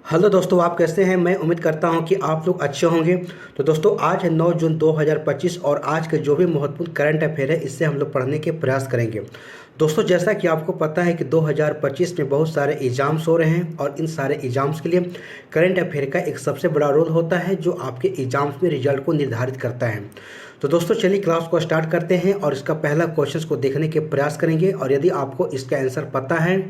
Hello दोस्तों, आप कैसे हैं। मैं उम्मीद करता हूं कि आप लोग अच्छे होंगे। तो दोस्तों, आज है 9 जून 2025 और आज के जो भी महत्वपूर्ण करंट अफेयर है इससे हम लोग पढ़ने के प्रयास करेंगे। दोस्तों, जैसा कि आपको पता है कि 2025 में बहुत सारे एग्ज़ाम्स हो रहे हैं और इन सारे एग्ज़ाम्स के लिए करंट अफेयर का एक सबसे बड़ा रोल होता है जो आपके एग्ज़ाम्स में रिजल्ट को निर्धारित करता है। तो दोस्तों, चलिए क्लास को स्टार्ट करते हैं और इसका पहला क्वेश्चन को देखने के प्रयास करेंगे। और यदि आपको इसका आंसर पता है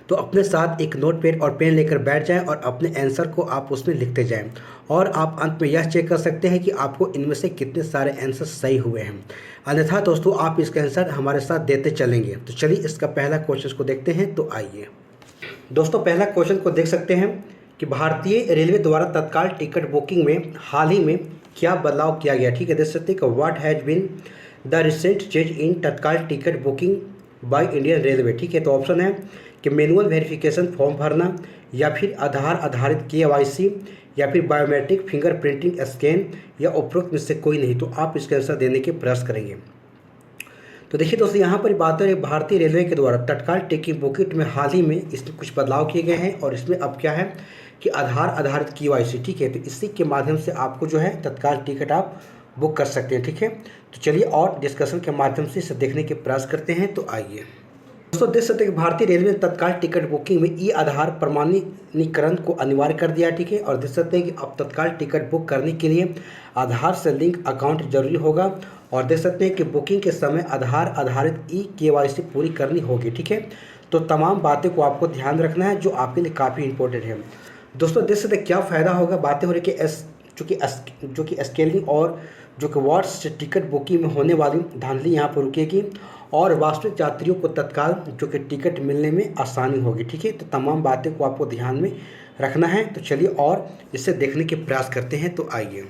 तो अपने साथ एक नोट पैड और पेन लेकर बैठ जाएं और अपने आंसर को आप उसमें लिखते जाएं। और आप अंत में यह चेक कर सकते हैं कि आपको इनमें से कितने सारे आंसर सही हुए हैं। अन्यथा दोस्तों, आप इसका आंसर हमारे साथ देते चलेंगे। तो चलिए इसका पहला क्वेश्चन को देखते हैं। तो आइए दोस्तों, पहला क्वेश्चन को देख सकते हैं कि भारतीय रेलवे द्वारा तत्काल टिकट बुकिंग में हाल ही में क्या बदलाव किया गया। ठीक है, देख सकते हैं कि what has been the recent change in Tatkal ticket booking by Indian railway. ठीक है, तो ऑप्शन है कि मैनुअल वेरिफिकेशन फॉर्म भरना, या फिर आधार आधारित KYC, या फिर बायोमेट्रिक फिंगरप्रिंटिंग स्कैन, या उपरोक्त में से कोई नहीं। तो आप इसका आंसर देने के प्रयास करेंगे। तो देखिए दोस्तों, यहाँ पर बात है भारतीय रेलवे के द्वारा तत्काल टिकट बुकिंग में हाल ही में इसमें कुछ बदलाव किए गए हैं और इसमें अब क्या है कि आधार आधारित KYC। ठीक है, तो इसी के माध्यम से आपको जो है तत्काल टिकट आप बुक कर सकते हैं। ठीक है, तो चलिए और डिस्कशन के माध्यम से इसे देखने के प्रयास करते हैं। तो आइए दोस्तों, देख सकते हैं कि भारतीय रेलवे ने तत्काल टिकट बुकिंग में आधार प्रमाणीकरण को अनिवार्य कर दिया है। ठीक है, और देख सकते हैं कि अब तत्काल टिकट बुक करने के लिए आधार से लिंक अकाउंट जरूरी होगा। और देख सकते हैं कि बुकिंग के समय आधार आधारित KYC पूरी करनी होगी। ठीक है, तो तमाम बातें को आपको ध्यान रखना है जो आपके लिए काफ़ी इंपॉर्टेंट है। दोस्तों, देख सकते हैं क्या फ़ायदा होगा। बातें हो रही कि जो कि स्केलिंग और जो कि वार्ड से टिकट बुकिंग में होने वाली धांधली यहाँ पर रुकेगी और वास्तविक यात्रियों को तत्काल जो कि टिकट मिलने में आसानी होगी। ठीक है, तो तमाम बातें को आपको ध्यान में रखना है। तो चलिए और इसे देखने के प्रयास करते हैं। तो आइए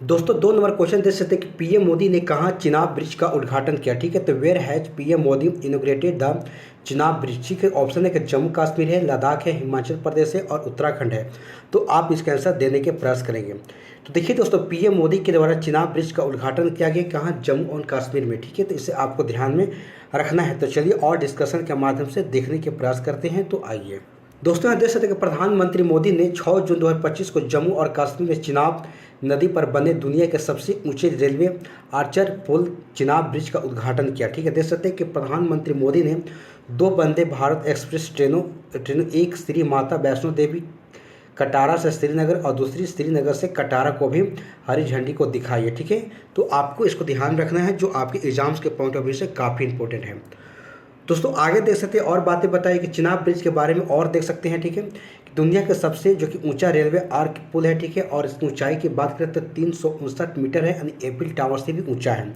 दोस्तों, 2 नंबर क्वेश्चन देख सकते हैं कि PM मोदी ने कहाँ चिनाब ब्रिज का उद्घाटन किया। ठीक है, तो where has PM Modi inaugurated the Chenab bridge. ठीक है, ऑप्शन है कि जम्मू कश्मीर है, लद्दाख है, हिमाचल प्रदेश है और उत्तराखंड है। तो आप इसका आंसर देने के प्रयास करेंगे। तो देखिए दोस्तों, PM मोदी के द्वारा चिनाब ब्रिज का उद्घाटन किया गया कहाँ, जम्मू और कश्मीर में। ठीक है, तो इसे आपको ध्यान में रखना है। तो चलिए और डिस्कशन के माध्यम से देखने के प्रयास करते हैं। तो आइए दोस्तों, यहाँ देख सकते हैं कि प्रधानमंत्री मोदी ने 6 जून 2025 को जम्मू और कश्मीर में चिनाब नदी पर बने दुनिया के सबसे ऊंचे रेलवे आर्चर पुल चिनाब ब्रिज का उद्घाटन किया। ठीक है, देख सकते हैं कि प्रधानमंत्री मोदी ने 2 वंदे भारत एक्सप्रेस ट्रेनों, एक श्री माता वैष्णो देवी कटारा से श्रीनगर और दूसरी श्रीनगर से कटारा को भी हरी झंडी को दिखाई है। ठीक है, तो आपको इसको ध्यान रखना है जो आपके एग्जाम्स के पॉइंट ऑफ व्यू से काफ़ी इंपॉर्टेंट है। दोस्तों, आगे देख सकते हैं और बातें बताई कि चिनाब ब्रिज के बारे में और देख सकते हैं। ठीक है, कि दुनिया के सबसे जो कि ऊंचा रेलवे आर्क पुल है। ठीक है, और इसकी ऊंचाई की बात करें तो 359 मीटर है, यानी एफिल टावर से भी ऊंचा है।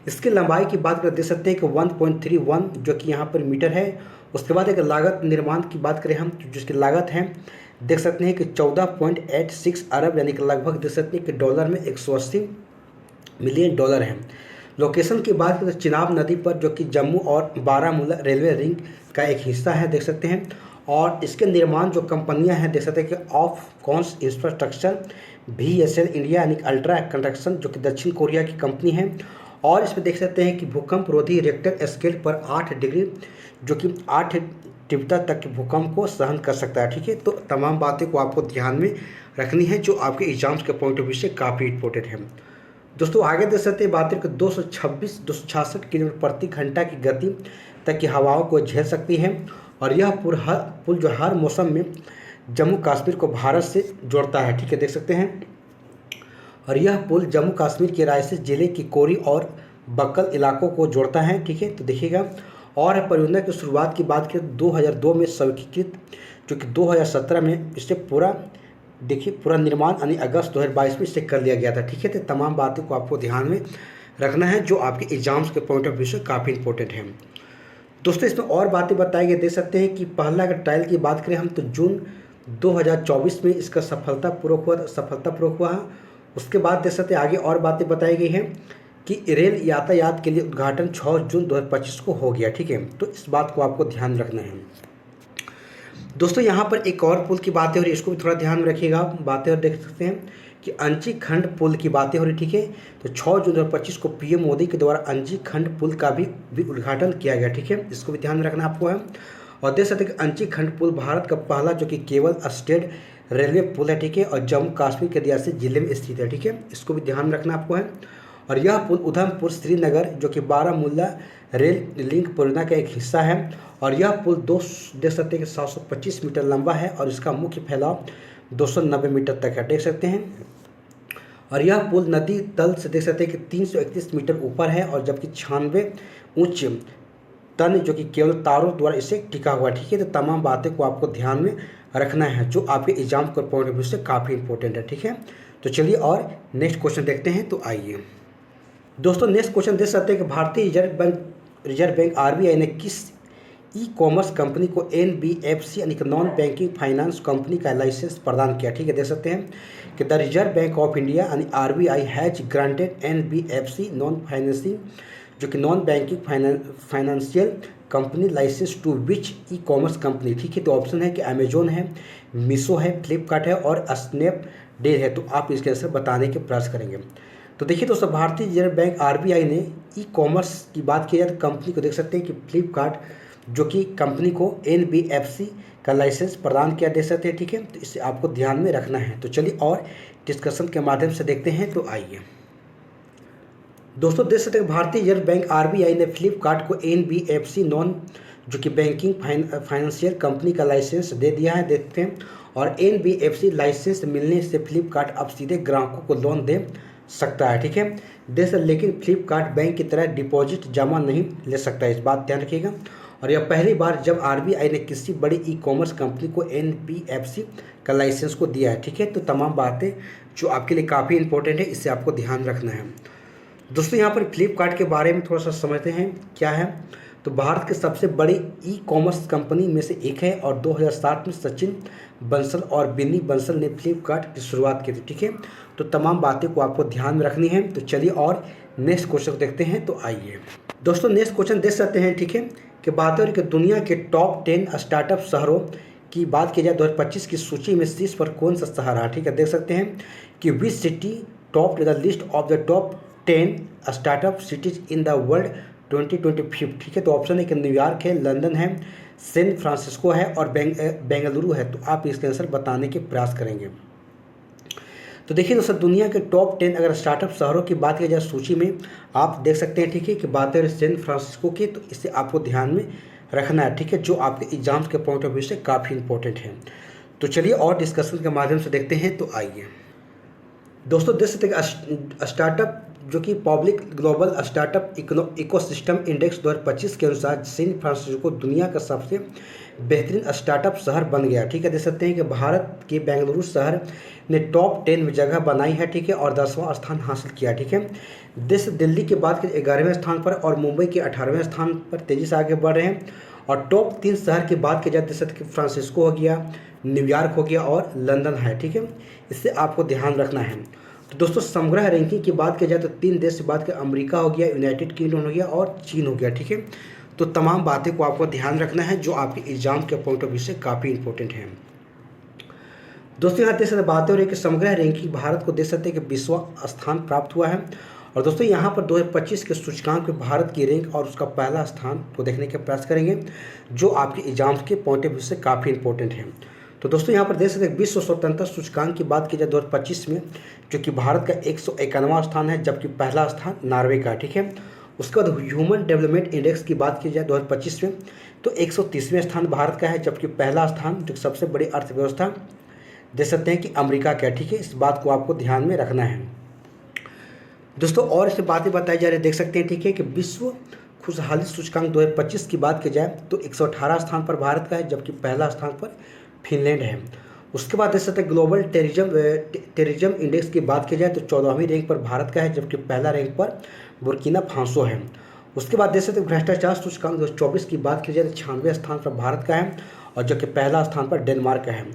इसकी लंबाई की बात करें देख सकते हैं कि 1.31 जो कि यहाँ पर मीटर है। उसके बाद एक लागत निर्माण की बात करें हम, जिसकी लागत है देख सकते हैं कि 14.86 अरब, यानी कि लगभग देख सकते हैं कि डॉलर में 180 मिलियन डॉलर है। लोकेशन की बात करें तो चिनाब नदी पर जो कि जम्मू और बारामूला रेलवे रिंग का एक हिस्सा है, देख सकते हैं। और इसके निर्माण जो कंपनियां हैं देख सकते हैं कि of cons infrastructure, VSL India यानी अल्ट्रा कंस्ट्रक्शन जो कि दक्षिण कोरिया की कंपनी है। और इसमें देख सकते हैं कि भूकंप रोधी रिक्टर स्केल पर 8 डिग्री जो कि 8 तीव्रता तक के भूकंप को सहन कर सकता है। ठीक है, तो तमाम बातें को आपको ध्यान में रखनी है जो आपके एग्जाम्स के पॉइंट ऑफ व्यू से काफ़ी इंपॉर्टेंट है। दोस्तों, आगे देख सकते हैं बातें कि 266 किलोमीटर प्रति घंटा की गति तक की हवाओं को झेल सकती है। और यह पुल जो हर मौसम में जम्मू कश्मीर को भारत से जोड़ता है। ठीक है, देख सकते हैं। और यह पुल जम्मू कश्मीर के रायसेन जिले की कोरी और बक्कल इलाकों को जोड़ता है। ठीक है, तो देखिएगा। और परियोजना की शुरुआत की बात करें 2002 में स्वीकृत, जो कि 2017 में इसे पूरा निर्माण यानी अगस्त 2022 में इसे कर लिया गया था। ठीक है, तो तमाम बातों को आपको ध्यान में रखना है जो आपके एग्जाम्स के पॉइंट ऑफ व्यू से काफ़ी इंपॉर्टेंट है। दोस्तों, इसमें और बातें बताई गई देख सकते हैं कि पहला अगर ट्रायल की बात करें हम तो जून 2024 में इसका सफलतापूर्वक हुआ। उसके बाद देख सकते हैं आगे और बातें बताई गई हैं कि रेल यातायात के लिए उद्घाटन 6 जून 2025 को हो गया। ठीक है, तो इस बात को आपको ध्यान रखना है। दोस्तों, यहाँ पर एक और पुल की बातें हो रही है, इसको भी थोड़ा ध्यान में रखिएगा। बातें और देख सकते हैं कि अंची खंड पुल की बातें हो रही। ठीक है, तो 6 जून 2025 को PM मोदी के द्वारा अंची खंड पुल का भी उद्घाटन किया गया। ठीक है, इसको भी ध्यान रखना आपको है। और देख सकते हैं कि अंची खंड पुल भारत का पहला जो कि केवल स्टेट रेलवे पुल है, ठीक है, और जम्मू कश्मीर के रियासी जिले में स्थित है, ठीक है, इसको भी ध्यान रखना आपको है। और यह पुल उधमपुर श्रीनगर जो कि बारामूला रेल लिंक परियोजना का एक हिस्सा है। और यह पुल देख सकते हैं कि 725 मीटर लंबा है और इसका मुख्य फैलाव 290 मीटर तक है, देख सकते हैं। और यह पुल नदी तल से देख सकते हैं कि 331 मीटर ऊपर है और जबकि 96 ऊंच तन जो कि केवल तारों द्वारा इसे टिका हुआ है, ठीक है। तो तमाम बातें को आपको ध्यान में रखना है जो आपके एग्जाम के पॉइंट ऑफ व्यू से काफ़ी इंपॉर्टेंट है, ठीक है। तो चलिए और नेक्स्ट क्वेश्चन देखते हैं। तो आइए दोस्तों, नेक्स्ट क्वेश्चन देख सकते हैं कि भारतीय रिजर्व बैंक आरबीआई ने किस ई कॉमर्स कंपनी को एनबीएफसी यानी कि नॉन बैंकिंग फाइनेंस कंपनी का लाइसेंस प्रदान किया, ठीक है। देख सकते हैं कि the Reserve Bank of India यानी RBI has granted NBFC non financing जो कि non banking financial company licence to which e commerce company, ठीक है। तो ऑप्शन है कि अमेजोन है, मीशो है, फ्लिपकार्ट है और स्नैपडील है। तो आप इसके आंसर बताने के प्रयास करेंगे। तो देखिए दोस्तों, भारतीय रिजर्व बैंक आरबीआई ने ई कॉमर्स की बात की जाए तो कंपनी को देख सकते हैं कि फ्लिपकार्ट जो कि कंपनी को एनबीएफसी का लाइसेंस प्रदान किया, दे सकते हैं, ठीक है। तो इसे आपको ध्यान में रखना है। तो चलिए और डिस्कशन के माध्यम से देखते हैं। तो आइए दोस्तों, देख सकते हैं भारतीय रिजर्व बैंक आरबीआई ने फ्लिपकार्ट को एनबीएफसी नॉन जो कि बैंकिंग फाइनेंशियल कंपनी का लाइसेंस दे दिया है, देखते हैं। और एनबीएफसी लाइसेंस मिलने से फ्लिपकार्ट अब सीधे ग्राहकों को लोन दे सकता है, ठीक है। लेकिन फ्लिपकार्ट बैंक की तरह डिपॉजिट जमा नहीं ले सकता है, इस बात ध्यान रखिएगा। और यह पहली बार जब आरबीआई ने किसी बड़ी ई कॉमर्स कंपनी को एनबीएफसी का लाइसेंस को दिया है, ठीक है। तो तमाम बातें जो आपके लिए काफ़ी इंपॉर्टेंट है, इससे आपको ध्यान रखना है। दोस्तों, यहाँ पर फ्लिपकार्ट के बारे में थोड़ा सा समझते हैं क्या है। तो भारत के सबसे बड़ी ई कॉमर्स कंपनी में से एक है और 2007 में सचिन बंसल और बिन्नी बंसल ने फ्लिपकार्ट की शुरुआत की थी, ठीक है। तो तमाम बातें को आपको ध्यान में रखनी है। तो चलिए और नेक्स्ट क्वेश्चन देखते हैं। तो आइए दोस्तों, नेक्स्ट क्वेश्चन देख सकते हैं, ठीक है, कि बात हो रही कि दुनिया के टॉप 10 स्टार्टअप शहरों की बात की जाए 2025 की सूची में शीर्ष पर कौन सा शहर है, ठीक है। देख सकते हैं कि which city top the list of the top 10 startup cities in the world 2025, ठीक है। तो ऑप्शन है कि न्यूयॉर्क है, लंदन है, सैन फ्रांसिस्को है और बेंगलुरु है। तो आप इसके आंसर बताने के प्रयास करेंगे। तो देखिए दोस्तों, दुनिया के टॉप 10 अगर स्टार्टअप शहरों की बात की जाए सूची में आप देख सकते हैं, ठीक है, कि बात है सैन फ्रांसिस्को की। तो इसे आपको ध्यान में रखना है, ठीक है, जो आपके एग्जाम्स के पॉइंट ऑफ व्यू से काफ़ी इंपॉर्टेंट है। तो चलिए और डिस्कशन के माध्यम से देखते हैं। तो आइए दोस्तों, देख सकते हैं स्टार्टअप जो कि public global startup ecosystem index 2025 के अनुसार सैन फ्रांसिस्को दुनिया का सबसे बेहतरीन स्टार्टअप शहर बन गया, ठीक है। देख सकते हैं कि भारत के बेंगलुरु शहर ने टॉप 10 में जगह बनाई है, ठीक है, और 10वां स्थान हासिल किया, ठीक है। दिल्ली के बाद के 11वें स्थान पर और मुंबई के 18वें स्थान पर तेज़ी से आगे बढ़ रहे हैं। और टॉप 3 शहर की बात की जाए देख सकते हैं फ्रांसिस्को हो गया, न्यूयॉर्क हो गया और लंदन है, ठीक है। इससे आपको ध्यान रखना है। तो दोस्तों, समग्र रैंकिंग की बात की जाए तो 3 देश की बात की अमेरिका हो गया, यूनाइटेड किंगडम हो गया और चीन हो गया, ठीक है। तो तमाम बातें को आपको ध्यान रखना है जो आपके एग्जाम के पॉइंट ऑफ व्यू से काफ़ी इंपॉर्टेंट है। दोस्तों, यहाँ देख सकते बातें हो रही है कि समग्र रैंकिंग भारत को देख सकते हैं कि 20वां स्थान प्राप्त हुआ है। और दोस्तों, यहाँ पर 2025 के सूचकांक में भारत की रैंक और उसका पहला स्थान को देखने का प्रयास करेंगे जो आपके एग्जाम्स के पॉइंट ऑफ व्यू से काफ़ी इंपॉर्टेंट है। तो दोस्तों, यहाँ पर देख सकते हैं विश्व स्वतंत्रता सूचकांक की बात की जाए 2025 में जो कि भारत का 151वां स्थान है, जबकि पहला स्थान नॉर्वे का, ठीक है। उसके बाद ह्यूमन डेवलपमेंट इंडेक्स की बात की जाए 2025 में तो 130वें स्थान भारत का है, जबकि पहला स्थान जो सबसे बड़ी अर्थव्यवस्था देख सकते हैं कि अमेरिका का, ठीक है। इस बात को आपको ध्यान में रखना है दोस्तों। और इस बातें बताई जा रही है देख सकते हैं, ठीक है, कि विश्व खुशहाली सूचकांक 2025 की बात की जाए तो 118 स्थान पर भारत का है, जबकि पहला स्थान पर फिनलैंड है। उसके बाद देख सकते हैं ग्लोबल टेररिज्म इंडेक्स की बात की जाए तो 14वीं रैंक पर भारत का है, जबकि पहला रैंक पर बुर्किना फासो है। उसके बाद देख सकते हैं भ्रष्टाचार सूचकांक 2024 की बात की जाए तो 96वें स्थान पर भारत का है और जबकि पहला स्थान पर डेनमार्क का है।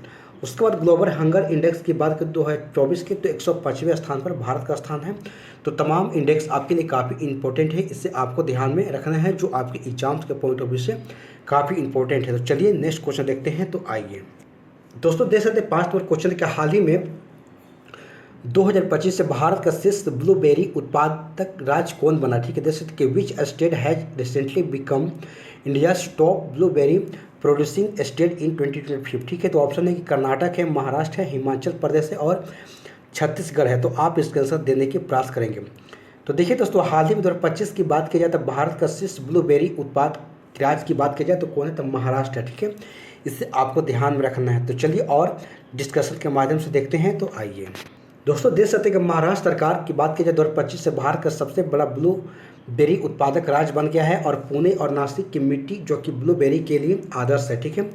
उसके बाद ग्लोबल हंगर इंडेक्स की बात करें 2024 की तो 105वें स्थान पर भारत का स्थान है। तो तमाम इंडेक्स आपके लिए काफ़ी इंपॉर्टेंट है, इससे आपको ध्यान में रखना है जो आपके एग्जाम्स के पॉइंट ऑफ व्यू से काफ़ी इंपॉर्टेंट है। तो चलिए नेक्स्ट क्वेश्चन देखते हैं। तो आइए दोस्तों, देख सकते हैं 5 नंबर क्वेश्चन के हाल ही में 2025 से भारत का शीर्ष ब्लूबेरी उत्पादक राज्य कौन बना, ठीक है। देख सकते कि which state has recently become India top blueberry producing state in 2025, ठीक है। तो ऑप्शन है कि कर्नाटक है, महाराष्ट्र है, हिमाचल प्रदेश है और छत्तीसगढ़ है। तो आप इसका आंसर देने की प्रयास करेंगे। तो देखिए दोस्तों, हाल ही में 2025 की बात की जाए तो भारत का शीर्ष ब्लूबेरी उत्पाद राज्य की बात की जाए तो कौन है, तो महाराष्ट्र है, ठीक है। इससे आपको ध्यान में रखना है। तो चलिए और डिस्कशन के माध्यम से देखते हैं। तो आइए दोस्तों, देख सकते हैं कि महाराष्ट्र सरकार की बात की जाए 2025 से भारत का सबसे बड़ा ब्लूबेरी उत्पादक राज्य बन गया है और पुणे और नासिक की मिट्टी जो कि ब्लूबेरी के लिए आदर्श है, ठीक है।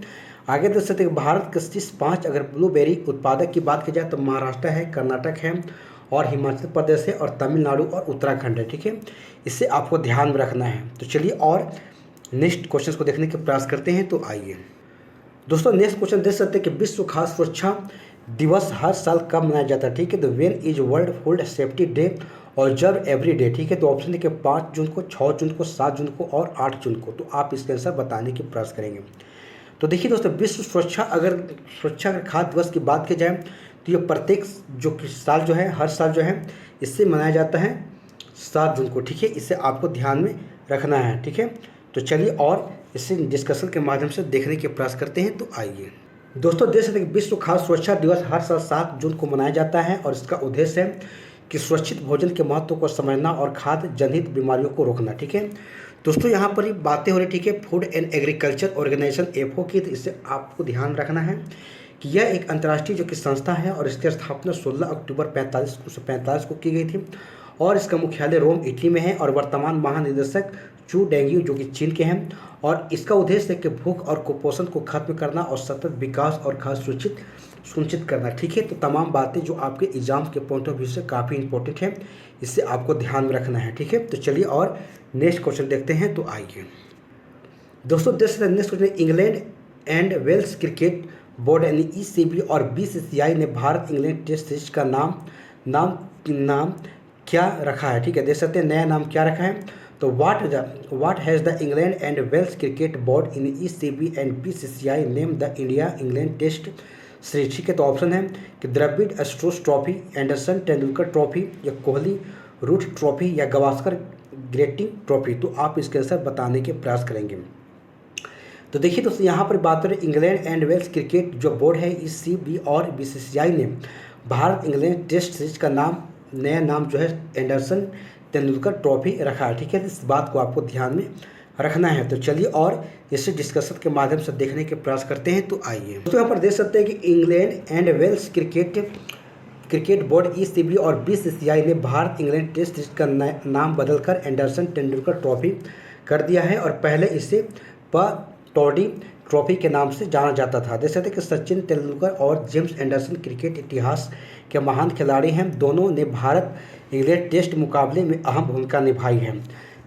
आगे देख सकते हैं कि भारत के शीर्ष 5 अगर ब्लूबेरी उत्पादक की बात की जाए तो महाराष्ट्र है, कर्नाटक है और हिमाचल प्रदेश है और तमिलनाडु और उत्तराखंड है, ठीक है। इससे आपको ध्यान में रखना है। तो चलिए और नेक्स्ट क्वेश्चन को देखने के प्रयास करते हैं। तो आइए दोस्तों, नेक्स्ट क्वेश्चन देख सकते हैं कि विश्व खाद्य सुरक्षा दिवस हर साल कब मनाया जाता है, ठीक है। तो when is world food safety day observe every day, ठीक है। तो ऑप्शन है कि 5 जून को, 6 जून को, 7 जून को और 8 जून को। तो आप इसके आंसर बताने की प्रयास करेंगे। तो देखिए दोस्तों, विश्व सुरक्षा खाद्य दिवस की बात की जाए तो ये प्रत्येक जो कि साल जो है, हर साल जो है इससे मनाया जाता है 7 जून को, ठीक है। इसे आपको ध्यान में रखना है, ठीक है। तो चलिए और इसे डिस्कशन के माध्यम से देखने के प्रयास करते हैं। तो आइए दोस्तों, देख सकते हैं कि विश्व खाद्य सुरक्षा दिवस हर साल 7 जून को मनाया जाता है और इसका उद्देश्य है कि सुरक्षित भोजन के महत्व को समझना और खाद्य जनित बीमारियों को रोकना, ठीक है। दोस्तों, यहाँ पर ही बातें हो रही, ठीक है, food and agriculture organisation FAO की। तो इससे आपको ध्यान रखना है कि यह एक अंतर्राष्ट्रीय जो कि संस्था है और इसकी स्थापना 16 अक्टूबर 1945 को की गई थी और इसका मुख्यालय रोम, इटली में है और वर्तमान महानिदेशक चू डेंग्यू जो कि चीन के हैं। और इसका उद्देश्य है कि भूख और कुपोषण को खत्म करना और सतत विकास और खाद्य सुनिश्चित करना, ठीक है। तो तमाम बातें जो आपके एग्जाम के पॉइंट ऑफ व्यू से काफ़ी इंपॉर्टेंट है, इससे आपको ध्यान में रखना है, ठीक है। तो चलिए और नेक्स्ट क्वेश्चन देखते हैं। तो आइए दोस्तों, next question, England and Wales cricket board यानी ECB और BCCI ने भारत इंग्लैंड टेस्ट सीरीज का नाम क्या रखा है, ठीक है। देख सकते हैं नया नाम क्या रखा है। तो what has the England and Wales cricket board in ECB and BCCI name the India England test series, ठीक है। तो ऑप्शन है कि Dravid Strauss trophy, Anderson Tendulkar trophy या कोहली रूट ट्रॉफी या गावस्कर ग्रेटिंग ट्रॉफी। तो आप इसके आंसर बताने के प्रयास करेंगे। तो देखिए दोस्तों, यहाँ पर बात करें इंग्लैंड एंड वेल्स क्रिकेट जो बोर्ड है ECB और BCCI ने भारत इंग्लैंड टेस्ट सीरीज का नया नाम जो है एंडरसन तेंदुलकर ट्रॉफी रखा है, ठीक है। इस बात को आपको ध्यान में रखना है। तो चलिए और इसे डिस्कशन के माध्यम से देखने के प्रयास करते हैं। तो आइए दोस्तों, यहाँ पर देख सकते हैं कि England and Wales cricket board ECB और BCCI ने भारत इंग्लैंड टेस्ट सीरीज का नाम बदलकर एंडरसन तेंदुलकर ट्रॉफी कर दिया है और पहले इसे टॉडी ट्रॉफी के नाम से जाना जाता था। देख सकते हैं कि सचिन तेंदुलकर और जेम्स एंडरसन क्रिकेट इतिहास के महान खिलाड़ी हैं। दोनों ने भारत इंग्लैंड टेस्ट मुकाबले में अहम भूमिका निभाई है।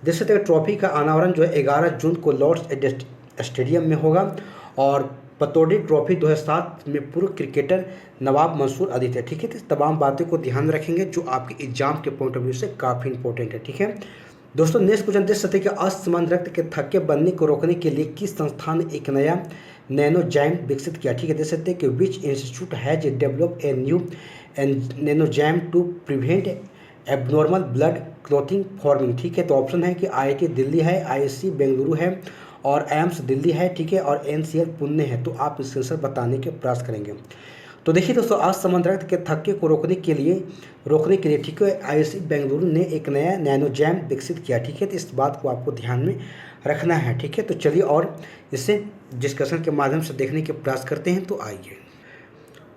देख सकते हैं ट्रॉफी का अनावरण जो है 11 जून को लॉर्ड्स स्टेडियम में होगा और पतौडी ट्रॉफी 2007 में पूर्व क्रिकेटर नवाब मंसूर अली थे, ठीक है। तो तमाम बातों को ध्यान रखेंगे जो आपके एग्जाम के पॉइंट ऑफ व्यू से काफ़ी इंपॉर्टेंट है, ठीक है। दोस्तों, नेक्स्ट क्वेश्चन देख सकते हैं कि असमान रक्त के थक्के बनने को रोकने के लिए किस संस्थान ने एक नया नैनोजैम विकसित किया, ठीक है। देख सकते हैं कि which institute has develop a new nanozyme to prevent abnormal blood clotting forming, ठीक है। तो ऑप्शन है कि IIT दिल्ली है, IISc बेंगलुरु है और एम्स दिल्ली है, ठीक है, और NCL पुणे है। तो आप इसके आंसर बताने के प्रयास करेंगे। तो देखिए दोस्तों, असमान रक्त के थक्के को रोकने के लिए ठीक है IISc बेंगलुरु ने एक नया नैनोजैम विकसित किया, ठीक है। तो इस बात को आपको ध्यान में रखना है, ठीक है। तो चलिए और इसे डिस्कशन के माध्यम से देखने के प्रयास करते हैं। तो आइए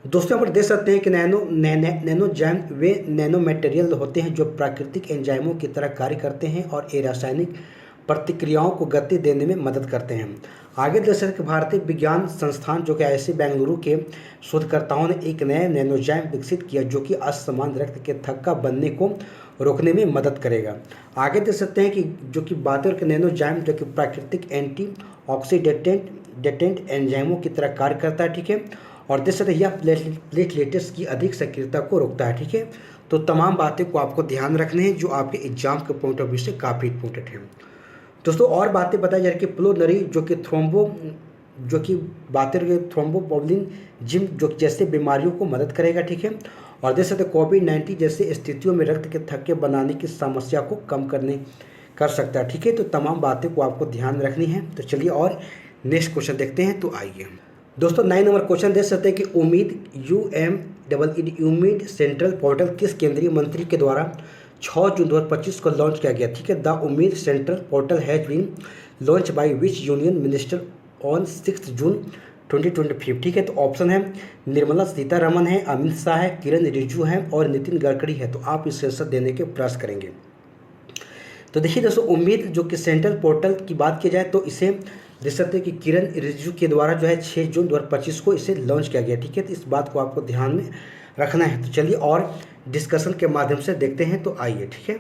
दोस्तों, यहाँ पर देख सकते हैं कि नैनोजैम वे नैनो मटेरियल होते हैं जो प्राकृतिक एंजाइमों की तरह कार्य करते हैं और ये रासायनिक प्रतिक्रियाओं को गति देने में मदद करते हैं। आगे देख सकते हैं कि भारतीय विज्ञान संस्थान जो कि IISc बेंगलुरु के शोधकर्ताओं ने एक नया नैनोजैम विकसित किया जो कि असमान रक्त के थक्का बनने को रोकने में मदद करेगा। आगे देख सकते हैं कि जो कि बात है नैनोजैम जो कि प्राकृतिक एंटी ऑक्सीडेंट एंजाइमों की तरह कार्य करता है, ठीक है। और देख सकते हैं यह प्लेटलेट्स की अधिक सक्रियता को रोकता है, ठीक है। तो तमाम बातें को आपको ध्यान रखने हैं जो आपके एग्जाम के पॉइंट ऑफ व्यू से काफ़ी इंपॉर्टेंट है। दोस्तों, और बातें बताई जा रही कि प्लोनरी जो कि थ्रोम्बोबोलिन जिम जो जैसे बीमारियों को मदद करेगा, ठीक है। और देख सकते कोविड-19 जैसे स्थितियों में रक्त के थक्के बनाने की समस्या को कम कर सकता है, ठीक है। तो तमाम बातें को आपको ध्यान रखनी है। तो चलिए और नेक्स्ट क्वेश्चन देखते हैं, तो आइए दोस्तों 9 नंबर क्वेश्चन देख सकते हैं कि उम्मीद सेंट्रल पोर्टल किस केंद्रीय मंत्री के द्वारा 6 जून 2025 को लॉन्च किया गया। ठीक है, the UMEED central portal has been launch by which union minister on 6 June 2025। ठीक है, तो ऑप्शन है निर्मला सीतारमन है, अमित शाह है, किरण रिजिजू है और नितिन गडकरी है। तो आप इस आंसर देने के प्रयास करेंगे। तो देखिए दोस्तों, उम्मीद जो कि सेंट्रल पोर्टल की बात की जाए तो इसे देख सकते हैं कि किरण रिजिजू के द्वारा जो है 6 जून 2025 को इसे लॉन्च किया गया। ठीक है, तो इस बात को आपको ध्यान में रखना है। तो चलिए और डिस्कशन के माध्यम से देखते हैं, तो आइए। ठीक है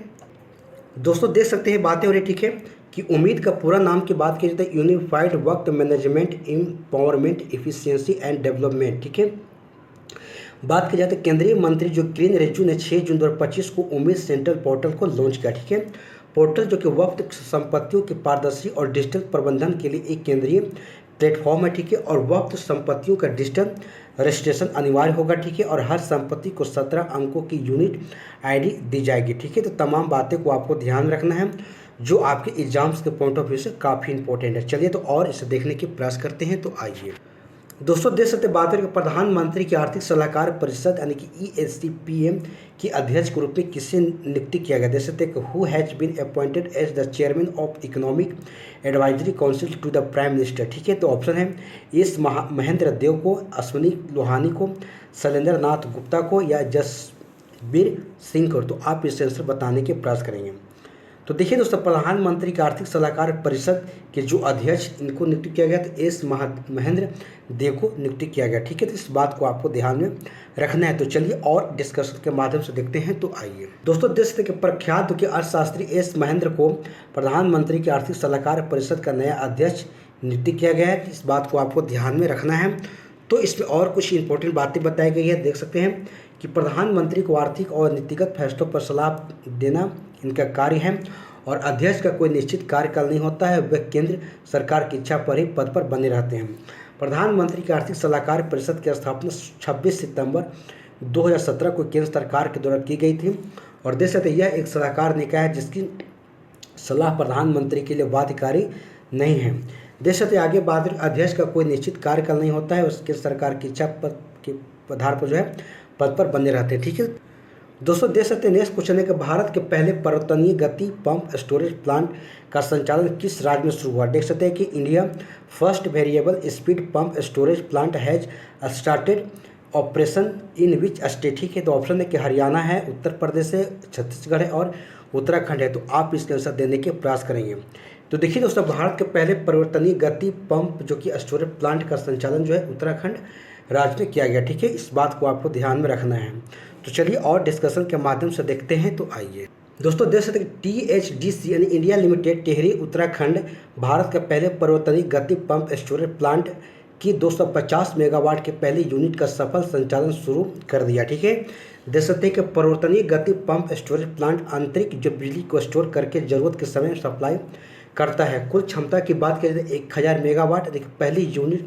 दोस्तों, देख सकते हैं बातें हो रही। ठीक है कि उम्मीद का पूरा नाम की बात की जाए तो unified work management empowerment efficiency and development. ठीक है, बात की जाए तो केंद्रीय मंत्री जो किरण रिजिजू ने 6 जून 2025 को उम्मीद सेंट्रल पोर्टल को लॉन्च किया। ठीक है, पोर्टल जो कि वक्त संपत्तियों के पारदर्शी और डिजिटल प्रबंधन के लिए एक केंद्रीय प्लेटफॉर्म है। ठीक है, और वक्त संपत्तियों का डिजिटल रजिस्ट्रेशन अनिवार्य होगा। ठीक है, और हर संपत्ति को 17 अंकों की यूनिक आईडी दी जाएगी। ठीक है, तो तमाम बातें को आपको ध्यान रखना है जो आपके एग्जाम्स के पॉइंट ऑफ व्यू से काफ़ी इंपॉर्टेंट है। चलिए तो और इसे देखने की प्रयास करते हैं, तो आइए दोस्तों देख सकते बात करें प्रधानमंत्री की आर्थिक सलाहकार परिषद यानी कि ESCPM की अध्यक्ष के रूप में किसे नियुक्ति किया गया। देख सकते हैं who has been appointed as the chairman of economic advisory council to the prime minister. ठीक है, तो ऑप्शन है एस महेंद्र देव को, अश्विनी लोहानी को, शैलेंद्र नाथ गुप्ता को या जसबीर सिंह को। तो आप इस आंसर बताने के प्रयास करेंगे। तो देखिए दोस्तों, प्रधानमंत्री की आर्थिक सलाहकार परिषद के जो अध्यक्ष इनको नियुक्त किया गया, तो एस महेंद्र देव को नियुक्त किया गया। ठीक है, तो इस बात को आपको ध्यान में रखना है। तो चलिए और डिस्कशन के माध्यम से देखते हैं, तो आइए दोस्तों देश के प्रख्यात के अर्थशास्त्री एस महेंद्र को प्रधानमंत्री की आर्थिक सलाहकार परिषद का नया अध्यक्ष नियुक्त किया गया है। इस बात को आपको ध्यान में रखना है। तो इसमें और कुछ इंपॉर्टेंट बातें बताई गई है। देख सकते हैं कि प्रधानमंत्री को आर्थिक और नीतिगत फैसलों पर सलाह देना इनका कार्य है और अध्यक्ष का कोई निश्चित कार्यकाल नहीं होता है, वह केंद्र सरकार की इच्छा पर ही पद पर बने रहते हैं। प्रधानमंत्री की आर्थिक सलाहकार परिषद की स्थापना 26 सितंबर 2017 को केंद्र सरकार के द्वारा की गई थी और देख सकते यह एक सलाहकार निकाय है जिसकी सलाह प्रधानमंत्री के लिए बाध्यकारी नहीं है। देख सकते आगे बात अध्यक्ष का कोई निश्चित कार्यकाल नहीं होता है, उसके सरकार की इच्छा के आधार पर जो है पद पर बने रहते हैं। ठीक है दोस्तों, देख सकते हैं नेक्स्ट क्वेश्चन है कि भारत के पहले पर्वतनीय गति पंप स्टोरेज प्लांट का संचालन किस राज्य में शुरू हुआ। देख सकते हैं कि India first variable speed pump storage plant has started operation in which state. ठीक है, तो ऑप्शन है कि हरियाणा है, उत्तर प्रदेश है, छत्तीसगढ़ है और उत्तराखंड है। तो आप इसके आंसर देने के प्रयास करेंगे। तो देखिए दोस्तों, भारत के पहले परिवर्तनीय गति पंप जो कि स्टोरेज प्लांट का संचालन जो है उत्तराखंड राज्य में किया गया। ठीक है, इस बात को आपको ध्यान में रखना है। तो चलिए और डिस्कशन के माध्यम से देखते हैं, तो आइए दोस्तों देख सकते हैं THDC यानी इंडिया लिमिटेड टिहरी उत्तराखंड भारत के पहले पर्वतनीय गति पंप स्टोरेज प्लांट की 250 मेगावाट के पहले यूनिट का सफल संचालन शुरू कर दिया। ठीक है, देख सकते हैं कि पर्वतनीय गति पंप स्टोरेज प्लांट आंतरिक जो बिजली को स्टोर करके जरूरत के समय सप्लाई करता है। कुल क्षमता की बात की जाए 1000 मेगावाट, देखिए पहली यूनिट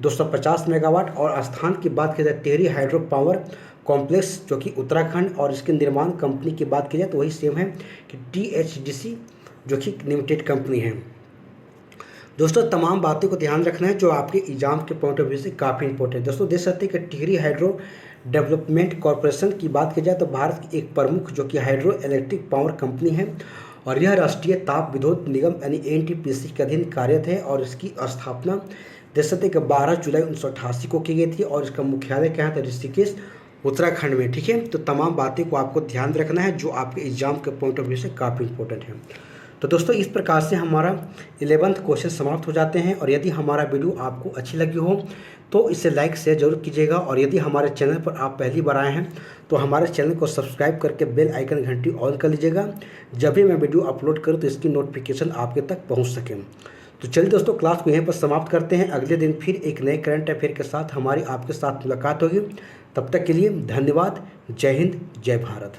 250 मेगावाट और स्थान की बात की जाए टिहरी हाइड्रो पावर कॉम्प्लेक्स जो कि उत्तराखंड और इसके निर्माण कंपनी की बात की जाए तो वही सेम है कि THDC जो कि लिमिटेड कंपनी है। दोस्तों तमाम बातों को ध्यान रखना है जो आपके एग्जाम के पॉइंट ऑफ व्यू से काफ़ी इंपॉर्टेंट है। दोस्तों देख सकते हैं कि टिहरी हाइड्रो डेवलपमेंट कॉरपोरेशन की बात की जाए तो भारत की एक प्रमुख जो कि हाइड्रो इलेक्ट्रिक पावर कंपनी है और यह राष्ट्रीय ताप विद्युत निगम यानी NTPC के अधीन कार्यरत है और इसकी स्थापना देख सकते हैं कि 12 जुलाई 1988 को की गई थी और इसका मुख्यालय क्या है तो ऋषिकेश उत्तराखंड में। ठीक है, तो तमाम बातें को आपको ध्यान रखना है जो आपके एग्जाम के पॉइंट ऑफ व्यू से काफ़ी इंपॉर्टेंट है। तो दोस्तों इस प्रकार से हमारा 11th क्वेश्चन समाप्त हो जाते हैं और यदि हमारा वीडियो आपको अच्छी लगी हो तो इसे लाइक शेयर जरूर कीजिएगा और यदि हमारे चैनल पर आप पहली बार आए हैं तो हमारे चैनल को सब्सक्राइब करके बेल आइकन घंटी ऑन कर लीजिएगा, जब भी मैं वीडियो अपलोड करूँ तो इसकी नोटिफिकेशन आपके तक पहुँच सके। तो चलिए दोस्तों क्लास को यहीं पर समाप्त करते हैं। अगले दिन फिर एक नए करंट अफेयर के साथ हमारी आपके साथ मुलाकात होगी। तब तक के लिए धन्यवाद। जय हिंद, जय भारत।